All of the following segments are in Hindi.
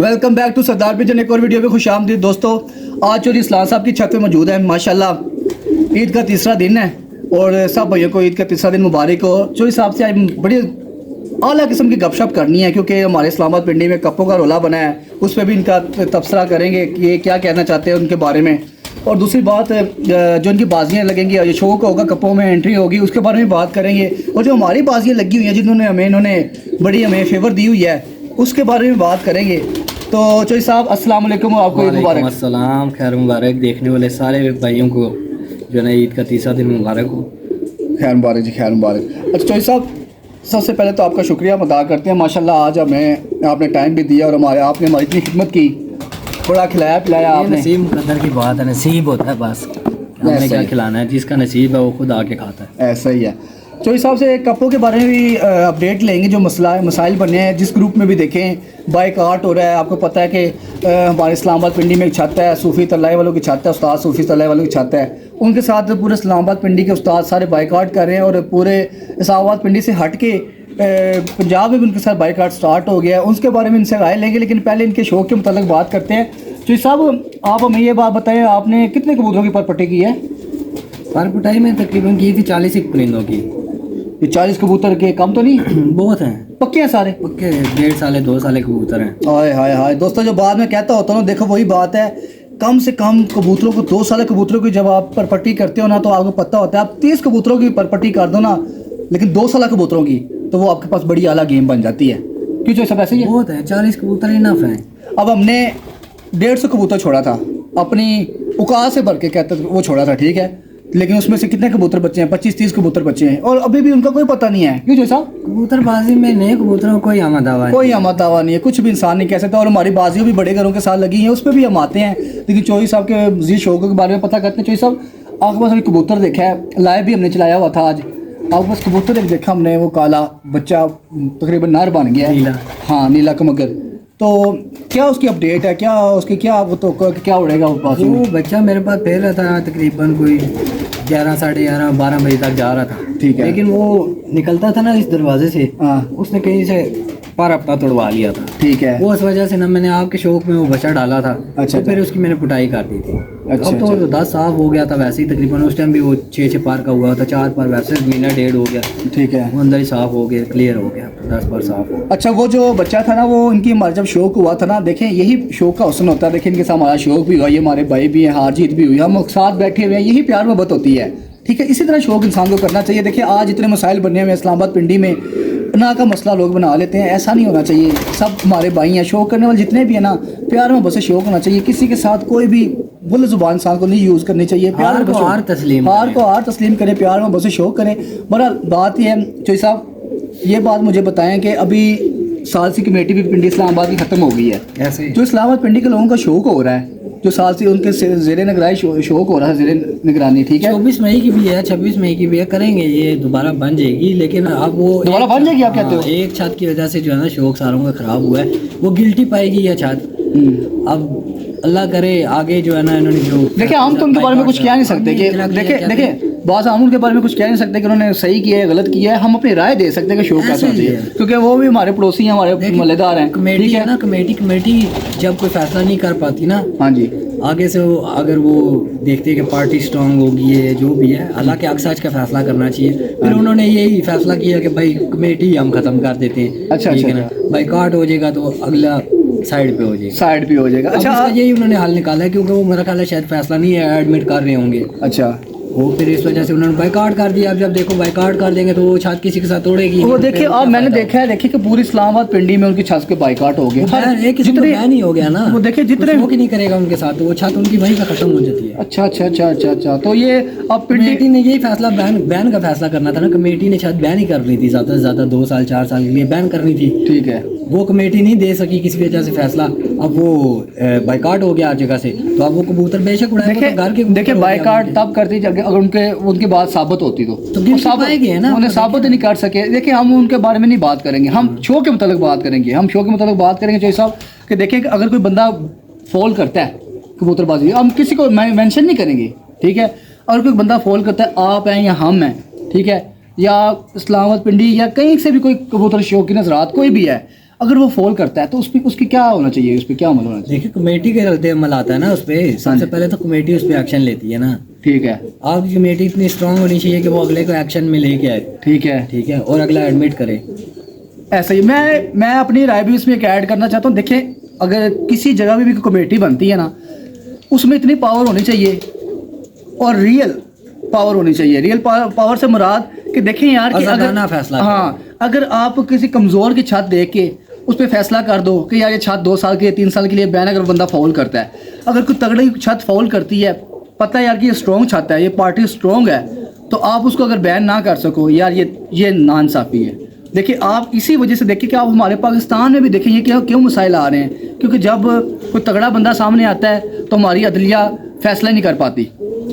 Welcome back to Sardar pigeon, एक और वीडियो में खुश आमदीद दोस्तों। आज चोरी इस्लाम साहब की छत पे मौजूद है। माशाल्लाह ईद का तीसरा दिन है और सब भाइयों को ईद का तीसरा दिन मुबारक हो। चोरी साहब से आज बड़ी आला किस्म की गपशप करनी है क्योंकि हमारे इस्लामाबाद पिंडी में कप्पों का रोला बना है, उस पर भी इनका तबसरा करेंगे कि ये क्या कहना चाहते हैं उनके बारे में। और दूसरी बात जो इनकी बाजियाँ लगेंगी, ये शो का होगा, कप्पों में एंट्री होगी, उसके बारे में बात करेंगे। और जो हमारी बाजियाँ लगी हुई हैं जिन्होंने इन्होंने बड़ी हमें फेवर दी हुई है, उसके बारे में बात करेंगे। तो चोई साहब अस्सलाम वालेकुम, आपको ईद मुबारक। अस्सलाम, खैर मुबारक। देखने वाले सारे भाइयों को जो है ना ईद का तीसरा दिन मुबारक हो। खैर मुबारक जी, खैर मुबारक। अच्छा चोई साहब, सबसे पहले तो आपका शुक्रिया अदा करते हैं। माशाल्लाह आज हमें आपने टाइम भी दिया और आपने हमारी इतनी खिदमत की, थोड़ा खिलाया पिलाया आपने। नसीब मुकद्दर की बात है, नसीब होता है बस, हमने क्या खिलाना है, जिसका नसीब है वो खुद आके खाता है। ऐसा ही है। चोई साहब से कप्पों के बारे में भी अपडेट लेंगे, जो मसाइल बने हैं। जिस ग्रुप में भी देखें बाइकाट हो रहा है। आपको पता है कि हमारे इस्लामाबाद पिंडी में एक छत है, सूफ़ी तल्लाई वालों की छत है, उस्ताद सूफ़ी तल्लाई वालों की छत है। उनके साथ पूरे इस्लामाबाद पिंडी के उस्ताद सारे बाइकाट कर रहे हैं और पूरे इस्लामाबाद पिंडी से हट के पंजाब में भी उनके साथ बाइकाट स्टार्ट हो गया है। उसके बारे में इनसे राय लेंगे, लेकिन पहले इनके शौक़ के मुताबिक बात करते हैं। चोई साहब आप हमें ये बात बताएं, आपने कितने कबूतरों की परपट्टी की है? परपटाई में तकरीबन की थी 40 परिंदों की। ये 40 कबूतर के कम तो नहीं? बहुत हैं, पक्के हैं सारे? पक्के 1.5 साल 2 साल कबूतर हैं। हाय हाय हाय दोस्तों, जो बाद में कहता होता ना, देखो वही बात है। कम से कम कबूतरों को 2 साल कबूतरों की जब आप परपट्टी करते हो ना, तो आपको पता होता है आप 30 कबूतरों की परपट्टी कर दो ना, लेकिन 2 साल कबूतरों की, तो वो आपके पास बड़ी आला गेम बन जाती है। क्यों जो सब ऐसे ही है? बहुत है, 40 कबूतर इनफ हैं। अब हमने 150 कबूतर छोड़ा था, अपनी औकात से भर के कहते वो छोड़ा था, ठीक है, लेकिन उसमें से कितने कबूतर बच्चे हैं? 25-30 कबूतर बच्चे हैं और अभी भी उनका कोई पता नहीं है। क्यों जो साहब? कबूतरबाजी में नए कबूतरों को कोई आमद दावा कोई आमद दावा नहीं है, कुछ भी इंसान नहीं कह सकता। और हमारी बाजियाँ भी बड़े घरों के साथ लगी हैं, उस पर भी हम आते हैं। लेकिन चोई साहब के मज़ीद शौक़ों के बारे में पता करते हैं। चोई साहब आपके पास अभी कबूतर देखा है, लाइव भी हमने चलाया हुआ था आज। आपके पास कबूतर एक देखा हमने, वो काला बच्चा तकरीबन नर बन गया है, हाँ नीला कमगर। तो क्या उसकी अपडेट है, क्या उसकी क्या वो तो क्या उड़ेगा वो पास? वो बच्चा मेरे पास फैल रहा था तकरीबन कोई 11, साढ़े 11, 12 बजे तक जा रहा था, ठीक है। लेकिन वो निकलता था ना इस दरवाजे से, उसने कहीं से पर अपना तोड़वा लिया था, ठीक है। वो इस वजह से ना मैंने आपके शौक में वो बच्चा डाला था। अच्छा, तो फिर उसकी मैंने पुटाई कर दी थी। अच्छा, अब तो 10 साफ हो गया था वैसे ही, तकरीबन उस टाइम भी वो 6 पार का हुआ था, 4 पार वैसे महीना 1.5 हो गया, ठीक है। वो अंदर ही साफ हो गया, क्लियर हो गया, 10 पार साफ हो। अच्छा, वो जो बच्चा था ना, वो इनकी हमारा जब शौक हुआ था ना, देखें यही शौक का हुस्न होता है। देखें इनके साथ हमारा शौक भी हुआ, ये हमारे भाई भी हैं, हार जीत भी हुई, हम साथ बैठे हुए हैं, यही प्यार मोहब्बत होती है, ठीक है। इसी तरह शौक इंसान को करना चाहिए। देखिए आज इतने मसाइल बने हुए हैं इस्लामाबाद पिंडी में, ना का मसला लोग बना लेते हैं, ऐसा नहीं होना चाहिए। सब हमारे भाई हैं, शौक करने वाले जितने भी हैं ना, प्यार में बस शौक होना चाहिए। किसी के साथ कोई भी बुल जुबान इंसान को नहीं यूज़ करनी चाहिए। प्यार को हार तस्लीम करें, प्यार में बस शौक करें। बहरहाल बात यह है चोई साहब, ये बात मुझे बताएं कि अभी सालसी कमेटी भी पिंडी इस्लामाबाद की ख़त्म हो गई है। ऐसे जो इस्लामाबाद पिंडी के लोगों का शौक हो रहा है, जो साल से उनके ज़ेरे निगरानी शौक हो रहा है, ज़ेरे निगरानी, ठीक है। 24 मई की भी है, 26 मई की भी है, करेंगे ये दोबारा बन जाएगी। लेकिन अब वो दोबारा बन जाएगी, आप कहते हो? एक छत की वजह से जो है ना शौक सारों का ख़राब हुआ है, वो गिल्टी पाएगी यह छत। अब अल्लाह करे आगे जो है ना इन्होंने जो देखिए, हम तो उनके बारे में कुछ कह नहीं सकते कि देखिए बात, हम उनके बारे में कुछ कह नहीं सकते कि उन्होंने सही किया है गलत किया है। हम अपनी राय दे सकते हैं कि शौक कैसा चाहिए, क्योंकि वो भी हमारे पड़ोसी हैं, हमारे मलेदार हैं। कमेटी है ना, कमेटी जब कोई फैसला नहीं कर पाती ना, हाँ जी, आगे से वो अगर वो देखते हैं कि पार्टी स्ट्रांग होगी है जो भी है, हालांकि अक्सर का फैसला करना चाहिए। फिर उन्होंने यही फैसला किया कि भाई कमेटी हम खत्म कर देते हैं। अच्छा, ठीक है ना, बाइकाट हो जाएगा तो अगला साइड पे हो जाएगा। अच्छा, यही उन्होंने हल निकाला है, क्योंकि वो मेरा ख्याल है शायद फैसला नहीं है, एडमिट कर रहे होंगे। अच्छा, वो फिर इस वजह से उन्होंने बाइकाट कर दिया। अब जब देखो बाइकाट कर देंगे तो वो छत किसी के साथ तोड़ेगी। वो देखिए, अब मैंने देखा है, देखिए कि पूरी इस्लामाबाद पिंडी में उनकी छत के बाइकाट हो गए, जितने नहीं हो गया ना, वो देखिए जितने वो नहीं करेगा उनके साथ, तो वो छत उनकी वहीं पे खत्म हो जाती है। अच्छा, तो ये अब कमेटी ने यही फैसला बैन का फैसला करना था ना, कमेटी ने छत बैन ही करनी थी, ज़्यादा से ज़्यादा 2 साल 4 साल के लिए बैन करनी थी, ठीक है। वो कमेटी नहीं दे सकी किसी वजह से फैसला, अब वो बाइकाट हो गया हर जगह से। तो अब वो कबूतर बेशक उड़ाए, घर के देखिए बाइकाट तब करती जब अगर उनकी बात साबित होती तो साबित है ना, उन्हें साबित नहीं कर सके। देखिए हम उनके बारे में नहीं बात करेंगे, हम शो के मुताबिक बात करेंगे। चोई साहब कि देखिए अगर कोई बंदा फॉल करता है कबूतरबाजी, हम किसी को मेंशन नहीं करेंगे, ठीक है। और कोई बंदा फॉल करता है, आप हैं या हम हैं, ठीक है, या इस्लामाबाद पिंडी या कहीं से भी कोई कबूतर शौकीन हज़रात कोई भी है, अगर वो फॉल करता है तो उस पर उसकी क्या होना चाहिए, उस पर क्या अमल होना चाहिए? देखिए कमेटी के रद्द अमल आता है ना उस पर, सबसे पहले तो कमेटी उस पर एक्शन लेती है ना। ठीक है। आपकी कमेटी इतनी स्ट्रांग होनी चाहिए कि वो अगले को एक्शन में लेके आए। ठीक है। ठीक है, और अगला एडमिट करे। ऐसा ही मैं अपनी राय भी इसमें एक ऐड करना चाहता हूँ। देखें, अगर किसी जगह भी कमेटी बनती है ना, उसमें इतनी पावर होनी चाहिए और रियल पावर होनी चाहिए। रियल पावर से मुराद कि देखें यार कि अगर फैसला, हाँ, अगर आप किसी कमज़ोर की छत देख के उस पर फैसला कर दो कि यार ये छत 2 साल के 3 साल के लिए बैन, अगर बंदा फाउल करता है, अगर कोई तगड़ी छत फाउल करती है, पता है यार कि ये स्ट्रॉन्ग छत है, ये पार्टी स्ट्रॉन्ग है, तो आप उसको अगर बैन ना कर सको, यार ये नाइंसाफ़ी है। देखिए, आप इसी वजह से देखिए कि आप हमारे पाकिस्तान में भी देखें ये क्यों मसाइल आ रहे हैं, क्योंकि जब कोई तगड़ा बंदा सामने आता है तो हमारी अदलिया फैसला नहीं कर पाती।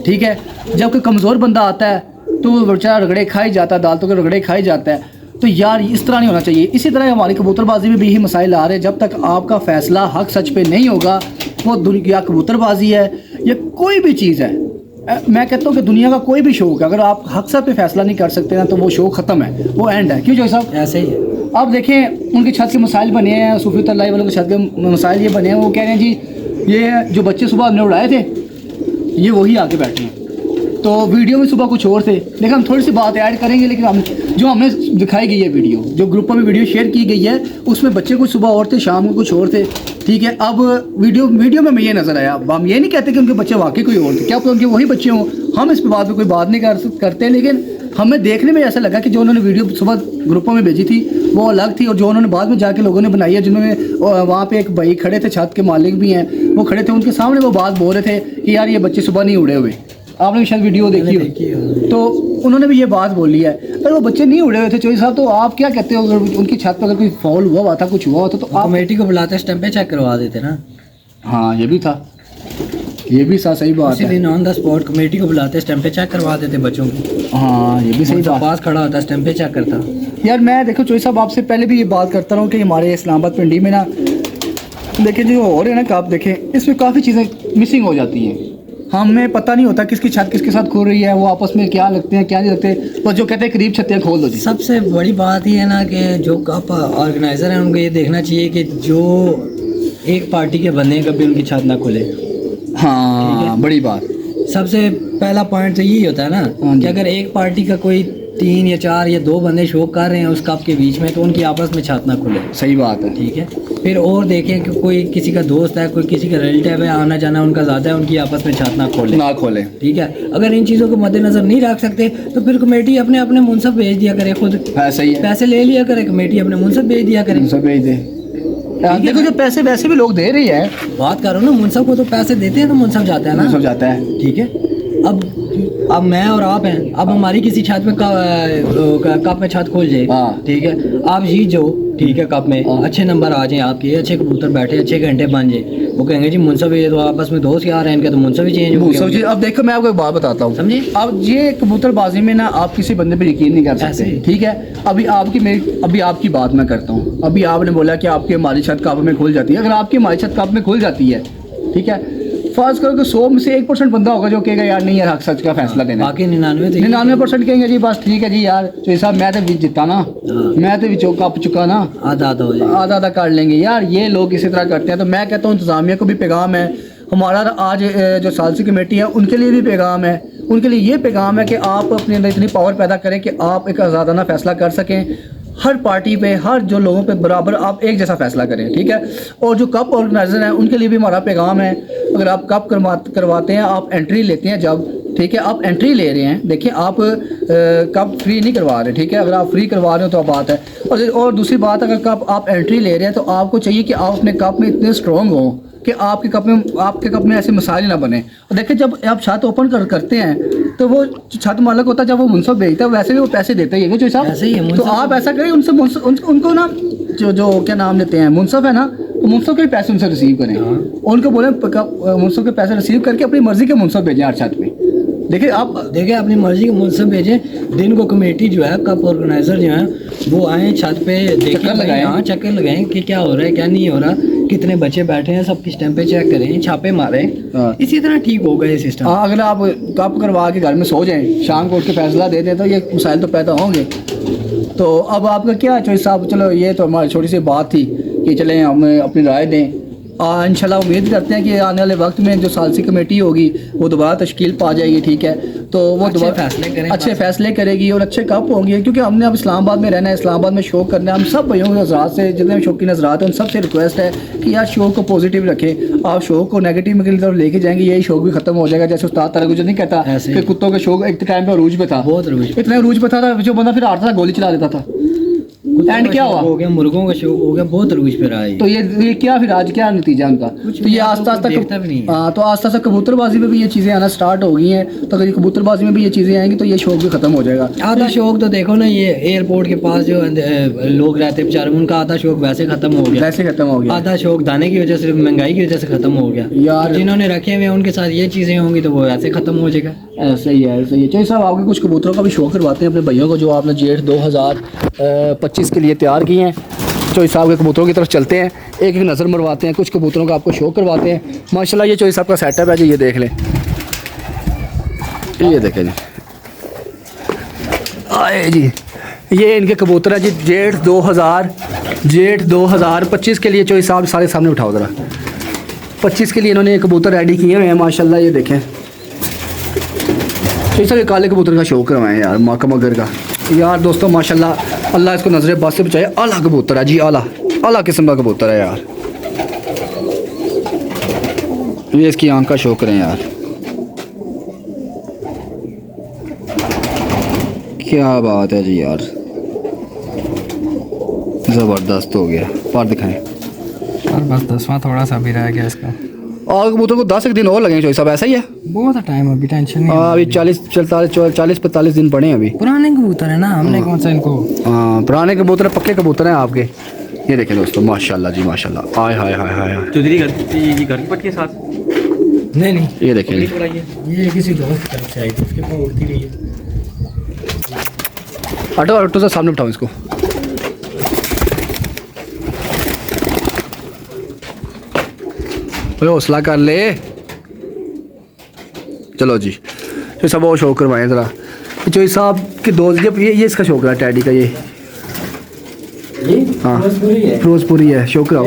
ठीक है, जब कोई कमज़ोर बंदा आता है तो वो बेचारा रगड़े खाई जाता है, अदालतों के रगड़े खाई जाता है। तो यार इस तरह नहीं होना चाहिए। इसी तरह हमारी कबूतरबाजी में भी यही मसाइल आ रहे हैं। जब तक आपका फ़ैसला हक सच पे नहीं होगा, वो दुनिया कबूतरबाजी है या कोई भी चीज़ है, मैं कहता हूँ कि दुनिया का कोई भी शौक है, अगर आप हक सच पे फैसला नहीं कर सकते ना तो वो शौक ख़त्म है, वो एंड है। क्यों जो साहब? ऐसे ही है। आप देखें उनकी छत के मसाइल बने हैं, सूफी तल्लाई वालों के छत के मसाइल ये बने हैं। वो कह रहे हैं जी ये जो बच्चे सुबह हमने उड़ाए थे ये वही आके बैठे हैं। तो वीडियो में सुबह कुछ और थे, लेकिन हम थोड़ी सी बात ऐड करेंगे। लेकिन हम जो हमें दिखाई गई है वीडियो, जो ग्रुपों में वीडियो शेयर की गई है, उसमें बच्चे कुछ सुबह और थे, शाम को कुछ और थे। ठीक है, अब वीडियो में हमें ये नज़र आया। अब हम ये नहीं कहते कि उनके बच्चे वाकई कोई और थे, क्या पता उनके वही बच्चे हों, हम इस पर बात में कोई बात नहीं करते। लेकिन हमें देखने में ऐसा लगा कि जो उन्होंने वीडियो सुबह ग्रुपों में भेजी थी वो अलग थी, और जो उन्होंने बाद में जाके लोगों ने बनाई है, जिन्होंने वहाँ पे एक भाई खड़े थे, छत के मालिक भी हैं, वो खड़े थे, उनके सामने वो बात बोल रहे थे कि यार ये बच्चे सुबह नहीं उड़े हुए। आपने भी शायद वीडियो देखी हो, तो उन्होंने भी ये बात बोली है। अगर वो बच्चे नहीं उड़े हुए थे चौधरी साहब, तो आप क्या कहते हो? अगर उनकी छत पर अगर कोई फॉल हुआ था, कुछ हुआ था, तो आप कमेटी को बुलाते स्टैंपे चेक करवा देते ना। हाँ, ये भी था, ये भी सही बात है। ऑन द स्पॉट कमेटी को बुलाते स्टैंपे चेक करवा देते बच्चों की। हाँ, ये भी सही बात। पास खड़ा होता स्टैंपे चेक करता। यार मैं देखो चौधरी साहब, आपसे पहले भी ये बात करता रहा हूँ कि हमारे इस्लामाबाद पिंडी में ना, देखिए जो हो रहे हैं ना, कि आप देखें इसमें काफ़ी चीज़ें मिसिंग हो जाती हैं। हमें पता नहीं होता किसकी छत किसके साथ खोल रही है, वो आपस में क्या लगते हैं क्या नहीं लगते, तो जो कहते हैं करीब छत्तियाँ खोल दो जी। सबसे बड़ी बात ये है ना कि जो कप ऑर्गेनाइज़र हैं उनको ये देखना चाहिए कि जो एक पार्टी के बंदे कभी उनकी छत ना खुले। हाँ, बड़ी बात। सबसे पहला पॉइंट तो यही होता है ना कि अगर एक पार्टी का कोई 3 या 4 या 2 बंदे शो कर रहे हैं उस कप के बीच में, तो उनकी आपस में छत ना खुले। सही बात है। ठीक है, फिर और देखें कि कोई किसी का दोस्त है, कोई किसी का रिलेटिव है, आना जाना उनका ज़्यादा है, उनकी आपस में छत ना खोले। ठीक है, अगर इन चीज़ों को मद्देनजर नहीं रख सकते तो फिर कमेटी अपने अपने मुंसब भेज दिया करे, खुद सही है, पैसे ले लिया करे, कमेटी अपने मुंसब भेज दिया करे। मुंसब भेज दे। देखो जो पैसे वैसे भी लोग दे रही है, बात करो ना, मुंसब को तो पैसे देते हैं तो मुंसब जाता है ना, मुंसब जाता है। ठीक है, अब मैं और आप हैं, अब हमारी किसी छत में कप में छत खोल जाए, ठीक है, आप जीत जाओ, ठीक है, कप में अच्छे नंबर आ जाएं, आपके अच्छे कबूतर बैठे, अच्छे घंटे बन जाए, वो कहेंगे जी मुंसब ये तो आपस में दोस्त यार हैं इनके, तो मुंसब ही चेंज हो गया। अब देखो मैं आपको एक बात बताता हूँ, समझे? अब ये कबूतरबाजी में ना आप किसी बंदे पे यकीन नहीं कर सकते। ठीक है, अभी आपकी बात मैं करता हूँ। अभी आपने बोला कि आपकी हमारी छत कप में खुल जाती है। अगर आपकी हमारी छत कप में खुल जाती है, ठीक है, फर्ज करो कि 100 में से 1% बंदा होगा जो कहेगा यार नहीं यार हक सच का फैसला देना, बाकी 99% कहेंगे जी बस ठीक है जी यार तो साहब मैं तो जीता ना, मैं तो कप चुका ना, आधा कर लेंगे। यार ये लोग इसी तरह करते हैं। तो मैं कहता हूँ इंतजामिया को भी पैगाम है, हमारा आज जो सालसी कमेटी है उनके लिए भी पैगाम है, उनके लिए ये पैगाम है कि आप अपने अंदर इतनी पावर पैदा करें कि आप एक आज़ादाना फैसला कर सकें, हर पार्टी पे, हर जो लोगों पे बराबर आप एक जैसा फैसला करें। ठीक है, और जो कप ऑर्गेनाइजर हैं उनके लिए भी हमारा पैगाम है, अगर आप कप करवाते हैं, आप एंट्री लेते हैं जब, ठीक है, आप एंट्री ले रहे हैं, देखिए आप कप फ्री नहीं करवा रहे, ठीक है, अगर आप फ्री करवा रहे हो तो बात है। और दूसरी बात, अगर कप आप एंट्री ले रहे हैं तो आपको चाहिए कि आप अपने कप में इतने स्ट्रॉन्ग हो कि आपके कप में ऐसे मसाइल ना बने। और देखिए जब आप छत ओपन करते हैं तो वो छत मालक होता है, जब वो मुंसब भेजता है वैसे भी वो पैसे देते ही है जो साहब, तो आप ऐसा करें उनसे उनको ना जो क्या नाम लेते हैं मुंसब है ना, तो मुंसब के पैसे उनसे रिसीव करें, उनको बोले मुंसब के पैसे रिसीव करके अपनी मर्जी के मुंसब भेजें हर छत पे। देखिए आप अपनी मर्जी के मुंसब भेजें, दिन को कमेटी जो है, कप ऑर्गेनाइजर जो है वो आए छत पे, चक्कर लगाएं कि क्या हो रहा है क्या नहीं हो रहा, कितने बच्चे बैठे हैं, सबकी स्टैंपें चेक करें, छापे मारें, इसी तरह ठीक होगा ये सिस्टम। अगर आप कप करवा के घर में सो जाएं, शाम को उठ के फैसला दे दें तो ये मसाइल तो पैदा होंगे। तो अब आपका क्या चॉइस साहब, चलो ये तो हमारी छोटी सी बात थी कि चलें हम अपनी राय दें। इंशाल्लाह उम्मीद करते हैं कि आने वाले वक्त में जो सालसी कमेटी होगी वो दोबारा तश्कील पा जाएगी, ठीक है, तो वो दोबारा अच्छे फैसले करेगी और अच्छे कप होंगे, क्योंकि हमने अब इस्लामाबाद में रहना है, इस्लामाबाद में शो करना है। हम सब भाइयों के हज़रात से, जितने भी शौकीन हज़रात हैं उन सबसे रिक्वेस्ट है कि यार शो को पॉजिटिव रखें। आप शो को नेगेटिव की तरफ लेके जाएंगे, यही शो भी खत्म हो जाएगा। जैसे उस्ताद तारा गुजर नहीं कहता कि कुत्तों के शो एक टाइम पर अरूज पे था, बहुत इतना अरूज पे था जो बंदा फिर आता था गोली चला देता था। एंड क्या हुआ? हो गया मुर्गों का शौक हो गया, बहुत अरूज पे रहा है। तो ये क्या फिर आज क्या नतीजा उनका? तो ये आस्ता आस्ता तो आस्ता आस्ता कबूतरबाजी में भी ये चीज़ें आना स्टार्ट हो गई हैं। तो अगर ये कबूतरबाजी में भी ये चीज़ें आएंगी तो ये शौक भी खत्म हो जाएगा। आधा शौक तो देखो ना, ये एयरपोर्ट के पास जो लोग रहते बेचारे, उनका आधा शौक वैसे खत्म हो गया। आधा शौक दाने की वजह से, महंगाई की वजह से खत्म हो गया यार। जिन्होंने रखे हुए उनके साथ ये चीज़ें होंगी तो वो ऐसे खत्म हो जाएगा। ऐसे ही है, सही है। चाहिए साहब आपके कुछ कबूतरों का भी शौक करवाते हैं अपने भाइयों को, जो आपने जेठ 2025 के लिए तैयार किए हैं। चोई साहब के कबूतरों की तरफ चलते हैं, एक एक नज़र मरवाते हैं, कुछ कबूतरों का आपको शौक करवाते हैं। माशाल्लाह ये चोई साहब का सेटअप है जी, ये देख लें, ये देखें जी, आए जी, ये इनके कबूतर है जी। जेठ 2025 के लिए चोई साहब सारे सामने उठाओ ज़रा। 25 के लिए इन्होंने ये कबूतर रेडी किए हुए हैं माशाल्लाह, ये देखें। चोई साहब ये काले कबूतर का शौक करवाएं यार, माका मगर का यार। दोस्तों माशाल्लाह अल्लाह इसको नजरे बस से बचाए। आला कबूतर है जी, आला किस्म का कबूतर है यार। ये इसकी आंख का शौक करें यार, क्या बात है जी यार, ज़बरदस्त हो गया। पर दिखाएं और बस 10वां थोड़ा सा भी रह गया इसका। और कबूतर को 10 दिन और लगेंगे सब, ऐसा ही है? बहुत टाइम अभी, टेंशन नहीं। अभी 40-45 दिन पड़े हैं अभी। पुराने कबूतर है ना, हमने कौन सा इनको। हाँ पुराने कबूतर पक्के कबूतर हैं आपके। ये देखें दोस्तों माशाल्लाह जी माशाल्लाह। आय हाय हाय हाय। चौधरी घर की पट्टी के साथ नहीं ये देखें, ये किसी दोस्त की तरफ से आई थी, उसके पास उड़ती रही है। ऑटो से सामने उठाओ इसको। हौसला कर ले, चलो जी। तो सब वो शौक करवाएं ज़रा। चोई साहब के दोस्त, जब ये इसका शौक है टैडी का, ये हाँ फिरोजपुरी है, शौक कराओ।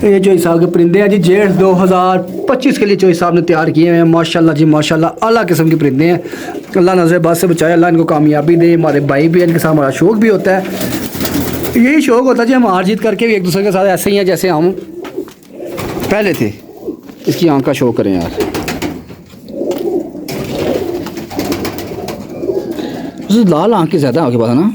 ये चोई साहब के परिंदे हैं जी, जेठ 2025 के लिए चोई साहब ने तैयार किए हैं माशाल्लाह जी माशाल्लाह। आला किस्म के परिंदे हैं, अल्लाह नजर बस से बचाए, अल्लाह इनको कामयाबी दे। हमारे भाई भी इनके साथ हमारा शौक भी होता है, यही शौक होता है जी। हम हार जीत करके भी एक दूसरे के साथ ऐसे ही हैं जैसे हम पहले थे। इसकी आंख का शौक करें यार, लाल आंख की ज़्यादा आपके पास है ना।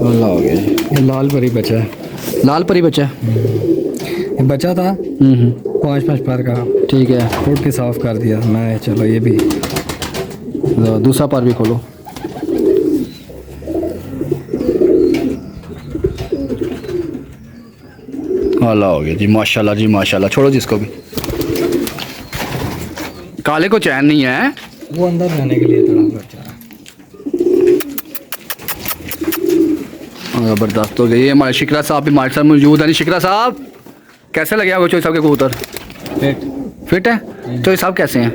अल्लाह हो गया जी, ये लाल परी बचा है, लाल परी बच्चा है। ये बचा था 5-5 पर का, ठीक है, उठ के साफ कर दिया मैं। चलो ये भी दूसरा पर भी खोलो। अल्लाह हो गया जी माशाल्लाह जी माशाल्लाह। छोड़ो जिसको भी, काले को चैन नहीं है, वो अंदर रहने के लिए थोड़ा बचा। ज़बरदस्त हो गई। ये हमारे शिकरा साहब भी हमारे साथ मौजूद है। शिकरा साहब कैसे लगे आपको चोई साहब के कबूतर? फिट है। चोई साहब कैसे हैं?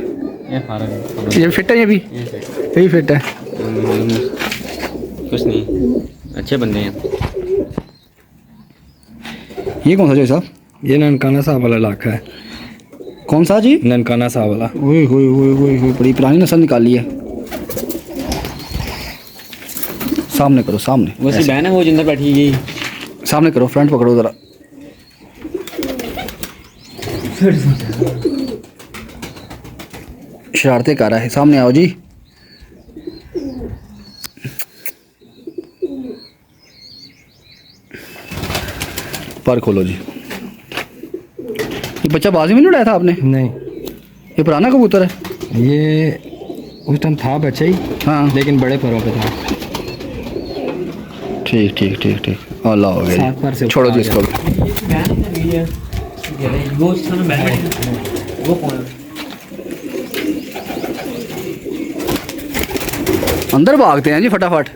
ये फिट है, ये भी यही फिट है। कुछ नहीं, अच्छे बंदे हैं। ये कौन सा चोई साहब? ये ननकाना साहब वाला इलाका है। कौन सा जी? ननकाना साहब वाला। ओए होए होए होए होए, बड़ी पुरानी नस्ल निकाली है। सामने करो, सामने वो सी बहन है वो जिंदा बैठी गई, सामने करो, फ्रंट पकड़ो ज़रा। शरारतें कर रहा है, सामने आओ जी। पर खोलो जी। ये बच्चा बाजी में नहीं उड़ाया था आपने? नहीं, ये पुराना कबूतर है। ये उस टाइम था बच्चा ही, हाँ लेकिन बड़े परों पे था। ठीक ठीक ठीक ठीक। अल्लाह हो गया जी। छोड़ो जी इसको। अंदर भागते हैं जी फटाफट।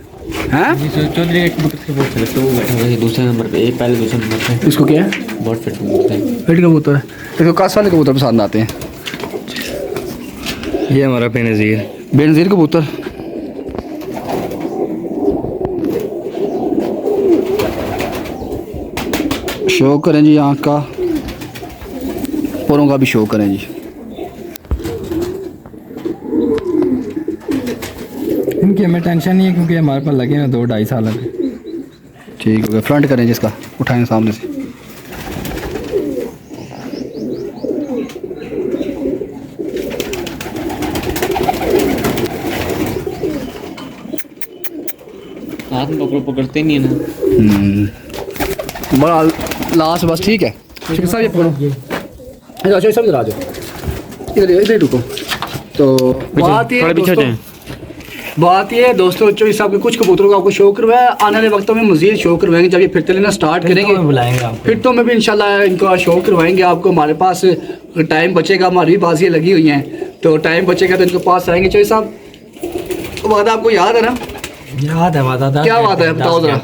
हैं? चौधरी एक कबूतर से बहुत सेलेक्ट वो बैठा हुआ है दूसरे नंबर पे, एक पहले दूसरे नंबर पे। इसको क्या है? बहुत फिट कबूतर है। फिट कबूतर है। इसको कास वाले कबूतर पसंद आते हैं। ये हमारा बेनज़ीर। बेनज़ीर कबूतर शो करें जी, आँख का परों का भी शो करें जी। इनकी हमें टेंशन नहीं है क्योंकि हमारे पास लगे हैं 2-2.5 साल अभी। ठीक हो गया, फ्रंट करें जी, इसका उठाएं सामने से। हाथ में पकड़ते नहीं है ना। बड़ा लास्ट बस, ठीक है। साहब ये पकड़ो, अच्छा सब इधर आ जाओ, इधर इधर रुको। तो बात ये दोस्तों, बात ये दोस्तों चौधरी साहब के कुछ कबूतरों का आपको शो करवाया, आने वाले वक्तों में मज़ीद शो करवाएंगे। जब ये फिर लेना स्टार्ट करेंगे बुलाएंगे आपको, फिर तो मैं भी इंशाल्लाह इनका शो करवाएंगे आपको। हमारे पास टाइम बचेगा, हमारी भी बाजियाँ लगी हुई हैं, तो टाइम बचेगा तो इनके पास आएंगे। चौधरी साहब वादा आपको याद है ना? याद है वादा। क्या बात है बताओ जरा।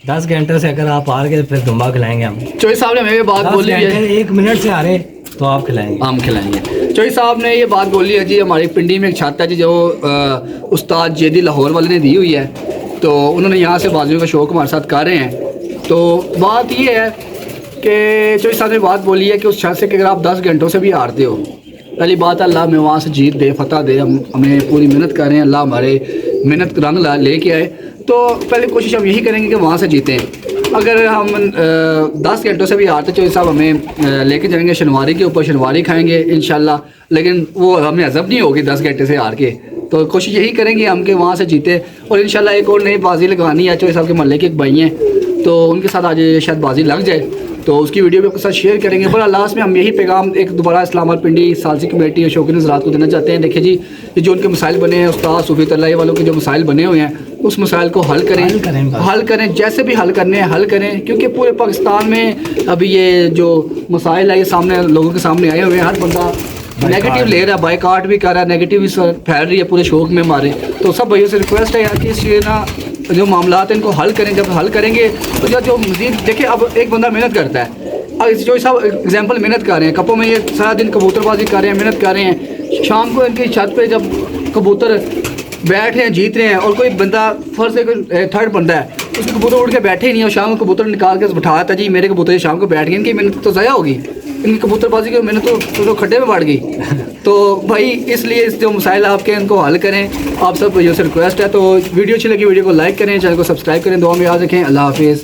10 घंटे से अगर आप आ गए फिर दुम्बा खिलाएंगे हम। चौधरी साहब ने हमें बात बोली है, 1 मिनट से आ रहे तो आप खिलाएंगे, हम खिलाएंगे। चौधरी साहब ने ये बात बोली है जी, हमारी पिंडी में एक छत है जी जो उस्ताद जेदी लाहौर वाले ने दी हुई है, तो उन्होंने यहाँ से बाजियों का शौक हमारे साथ कर रहे हैं। तो बात ये है कि चौधरी साहब ने बात बोली है कि उस छत से कि अगर आप 10 घंटों से भी हारते हो, पहली बात अल्लाह हमें वहाँ से जीत दे, फतह दे, हमें पूरी मेहनत कर रहे हैं, अल्लाह हमारे मेहनत रंग लेके आए। तो पहले कोशिश हम यही करेंगे कि वहाँ से जीतें। अगर हम 10 घंटों से भी हारते चौधरी साहब हमें लेके जाएंगे शनिवारी के ऊपर, शनिवारी खाएंगे इंशाल्लाह, लेकिन वो हमें हज़म नहीं होगी 10 घंटे से हार के। तो कोशिश यही करेंगे हम कि वहाँ से जीते, और इंशाल्लाह एक और नई बाजी लगानी है। चौधरी साहब के मोहल्ले के एक भाई हैं, तो उनके साथ आज शायद बाजी लग जाए, तो उसकी वीडियो भी आपके साथ शेयर करेंगे। बड़ा लास्ट में हम यही पैगाम एक दोबारा इस्लामाबाद पिंडी सालसी कमेटी और शौकीन हज़रात को देना चाहते हैं। देखिए जी, ये जो उनके मसाइल बने हैं, उस्ताद सूफी तल्लाई वालों के जो मसाइल बने हुए हैं, उस मसाइल को हल करें, जैसे भी हल करने हैं हल करें, क्योंकि पूरे पाकिस्तान में अभी ये जो मसाइल है ये सामने लोगों के सामने आए हुए हैं। हर बंदा नेगेटिव ले रहा है, बाइकाट भी कर रहा है, नेगेटिव भी फैल रही है पूरे शौक में हमारे। तो सब भाइयों से रिक्वेस्ट है यार कि इस ना जो मामला है इनको हल करें। जब हल करेंगे तो जो मज़ीद देखिए, अब एक बंदा मेहनत करता है, अब जो सब एग्जाम्पल मेहनत कर रहे हैं, कपों में ये सारा दिन कबूतरबाजी कर रहे हैं, मेहनत कर रहे हैं, शाम को इनकी छत पे जब कबूतर बैठ रहे हैं, जीत रहे हैं, और कोई बंदा फर्स्ट से कोई थर्ड बंदा है, उसके कबूतर उठ के बैठे ही नहीं, और शाम को कबूतर निकाल के बिठाया था जी मेरे कबूतर शाम को बैठ गए, इनकी मेहनत तो ज़ाया होगी, इनकी कबूतरबाजी की मेहनत तो खड्डे में बढ़ गई। तो भाई इसलिए इस जो मसाइल आपके इनको हल करें, आप सब भाइयों से रिक्वेस्ट है। तो वीडियो अच्छी लगी वीडियो को लाइक करें, चैनल को सब्सक्राइब करें, दुआ में याद रखें। अल्लाह हाफिज़।